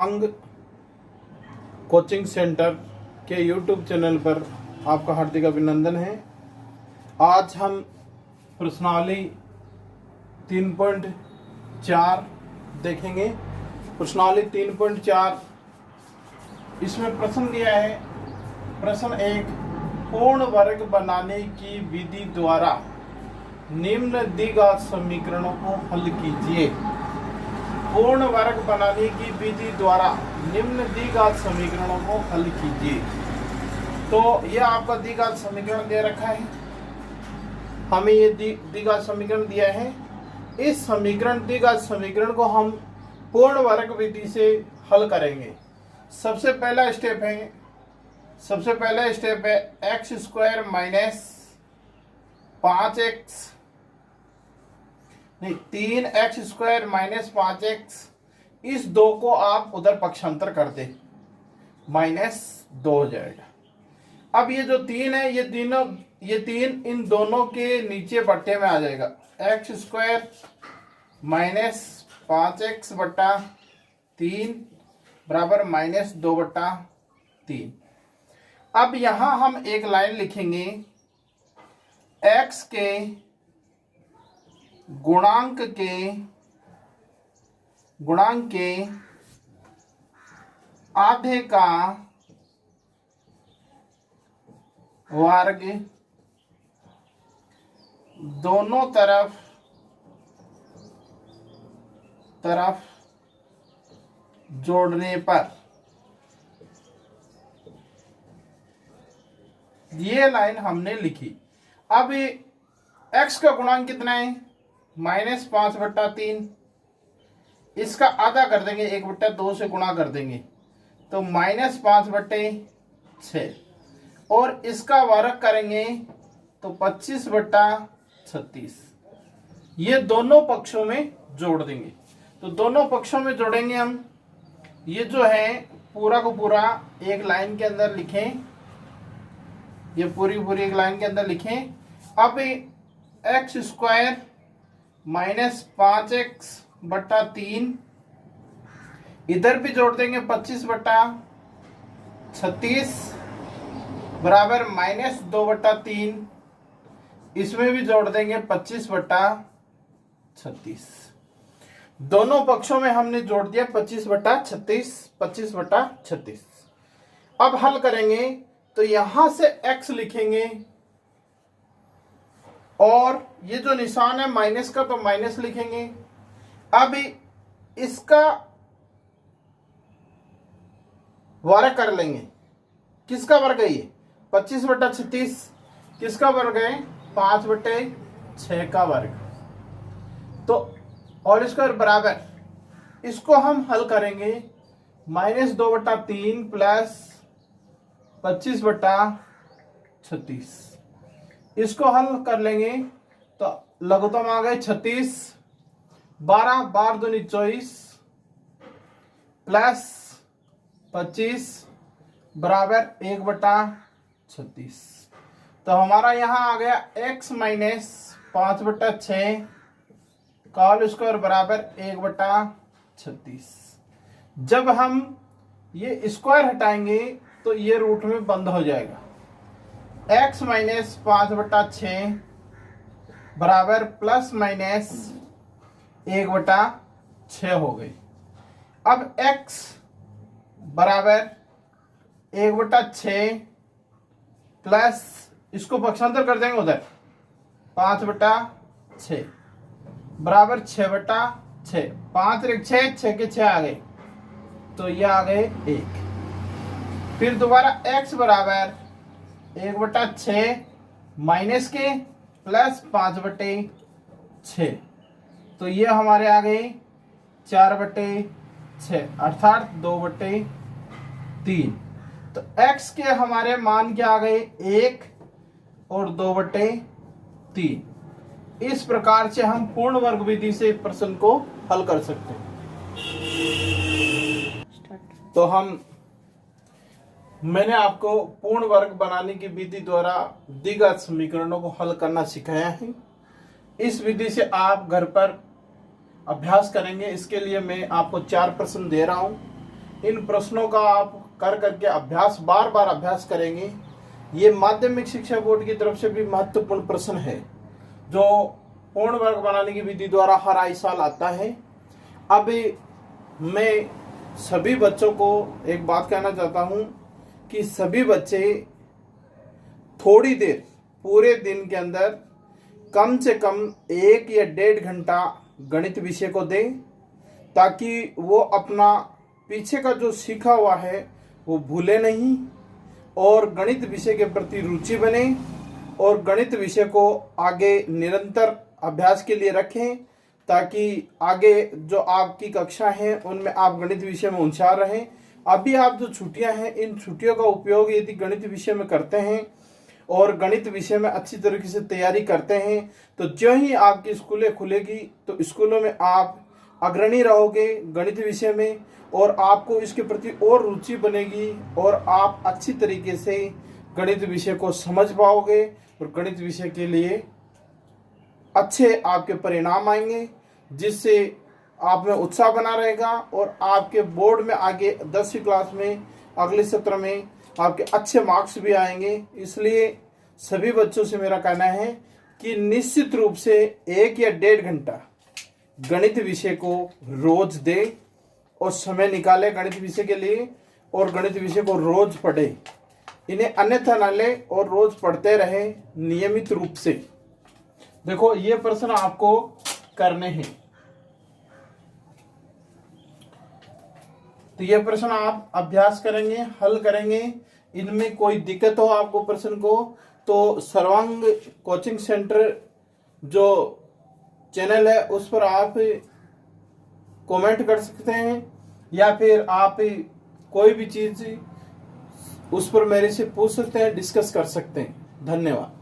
अंग coaching centre के YouTube channel पर आपका हार्दिक अभिनंदन है। आज हम प्रश्नावली 3.4 देखेंगे। प्रश्नावली 3.4 इसमें प्रश्न दिया है। प्रश्न 1, पूर्ण वर्ग बनाने की विधि द्वारा निम्न द्विघात समीकरणों को हल कीजिए। पूर्ण वर्ग बनाने की विधि द्वारा निम्न द्विघात समीकरणों को हल कीजिए। तो यह आपका द्विघात समीकरण दे रखा है, हमें ये द्विघात समीकरण दिया है। इस द्विघात समीकरण को हम पूर्ण वर्ग विधि से हल करेंगे। सबसे पहला स्टेप है एक्स स्क्वायर माइनस 5x नहीं 3x स्क्वायर माइनस 5x, इस 2 को आप उधर पक्षांतर कर दे, माइनस 2z। अब ये जो 3 है, ये 3 इन दोनों के नीचे बट्टे में आ जाएगा। एक्स स्क्वायर माइनस 5x बट्टा 3 बराबर माइनस 2 बट्टा 3। अब यहां हम एक लाइन लिखेंगे, x के गुणांक के आधे का वर्ग दोनों तरफ जोड़ने पर, ये लाइन हमने लिखी। अब x का गुणांक कितना है, माइनस 5 बट्टा 3, इसका आधा कर देंगे, 1 बट्टा 2 से गुणा कर देंगे तो माइनस 5 बट्टे 6, और इसका वर्ग करेंगे तो 25 बट्टा 36। ये दोनों पक्षों में जोड़ देंगे। तो दोनों पक्षों में जोड़ेंगे हम, ये जो है पूरा को पूरा एक लाइन के अंदर लिखें, ये पूरी एक लाइन के अंदर लिखें। अब एक्स स्क्वायर माइनस 5x बट्टा 3, इधर भी जोड़ देंगे 25 बट्टा 36 बराबर माइनस 2 बट्टा 3, इसमें भी जोड़ देंगे 25 बट्टा 36। दोनों पक्षों में हमने जोड़ दिया 25 बट्टा 36। अब हल करेंगे तो यहां से x लिखेंगे, और ये जो निशान है माइनस का, तो माइनस लिखेंगे। अब इसका वर्ग कर लेंगे। किसका वर्ग है ये, 25 बट्टा 36, किसका वर्ग है, 5 बट्टे 6 का वर्ग। तो और स्क्वायर बराबर, इसको हम हल करेंगे, माइनस 2 बट्टा 3 प्लस 25 बट्टा 36, इसको हल कर लेंगे तो लघुत्तम आ गए 36, 12 12 दूनी 24 प्लस 25 बराबर 1 बट्टा 36। तो हमारा यहां आ गया x माइनस 5 बट्टा 6 का होल स्क्वायर बराबर 1 बट्टा 36। जब हम ये स्क्वायर हटाएंगे तो ये रूट में बंद हो जाएगा। x माइनस 5 बट्टा 6 बराबर प्लस माइनस 1 बट्टा 6 हो गई। अब x बराबर 1 बट्टा 6 प्लस, इसको पक्षांतर कर देंगे उधर, 5 बट्टा 6 बराबर 6 बट्टा 6, 5 एक 6 के 6 आ गए, तो ये आ गए 1। फिर दोबारा x बराबर 1 बट्टा 6 माइनस के प्लस 5 बट्टे 6, तो ये हमारे आ गए 4 बट्टे 6 अर्थात 2 बट्टे 3। तो x के हमारे मान क्या आ गए, 1 और 2 बट्टे 3। इस प्रकार से हम पूर्ण वर्ग विधि से प्रश्न को हल कर सकते हैं। तो मैंने आपको पूर्ण वर्ग बनाने की विधि द्वारा द्विघात समीकरणों को हल करना सिखाया है। इस विधि से आप घर पर अभ्यास करेंगे। इसके लिए मैं आपको 4 प्रश्न दे रहा हूं। इन प्रश्नों का आप कर करके अभ्यास बार बार अभ्यास करेंगे। ये माध्यमिक शिक्षा बोर्ड की तरफ से भी महत्वपूर्ण प्रश्न है जो पूर्ण वर्ग बनाने की विधि द्वारा हर आई साल आता है। अब मैं सभी बच्चों को एक बात कहना चाहता हूं कि सभी बच्चे थोड़ी देर पूरे दिन के अंदर कम से कम 1 या 1.5 घंटा गणित विषय को दें, ताकि वो अपना पीछे का जो सीखा हुआ है वो भूले नहीं और गणित विषय के प्रति रुचि बने और गणित विषय को आगे निरंतर अभ्यास के लिए रखें, ताकि आगे जो आपकी कक्षा है उनमें आप गणित विषय में होशियार रहें। अभी आप जो छुट्टियां हैं, इन छुट्टियों का उपयोग यदि गणित विषय में करते हैं और गणित विषय में अच्छी तरीके से तैयारी करते हैं तो जो ही आपकी स्कूलें खुलेगी तो स्कूलों में आप अग्रणी रहोगे गणित विषय में और आपको इसके प्रति और रुचि बनेगी और आप अच्छी तरीके से गणित विषय को समझ पाओगे और गणित विषय के लिए अच्छे आपके परिणाम आएंगे, जिससे आप में उत्साह बना रहेगा और आपके बोर्ड में आगे 10वीं क्लास में अगले सत्र में आपके अच्छे मार्क्स भी आएंगे। इसलिए सभी बच्चों से मेरा कहना है कि निश्चित रूप से 1 या 1.5 घंटा गणित विषय को रोज दे और समय निकाले गणित विषय के लिए और गणित विषय को रोज पढ़े, इन्हें अन्यथा न ले और रोज पढ़ते रहे नियमित रूप से। देखो ये प्रश्न आपको करने हैं, तो ये प्रश्न आप अभ्यास करेंगे, हल करेंगे। इनमें कोई दिक्कत हो आपको प्रश्न को तो सर्वांग कोचिंग सेंटर जो चैनल है उस पर आप कमेंट कर सकते हैं या फिर आप कोई भी चीज उस पर मेरे से पूछ सकते हैं, डिस्कस कर सकते हैं। धन्यवाद।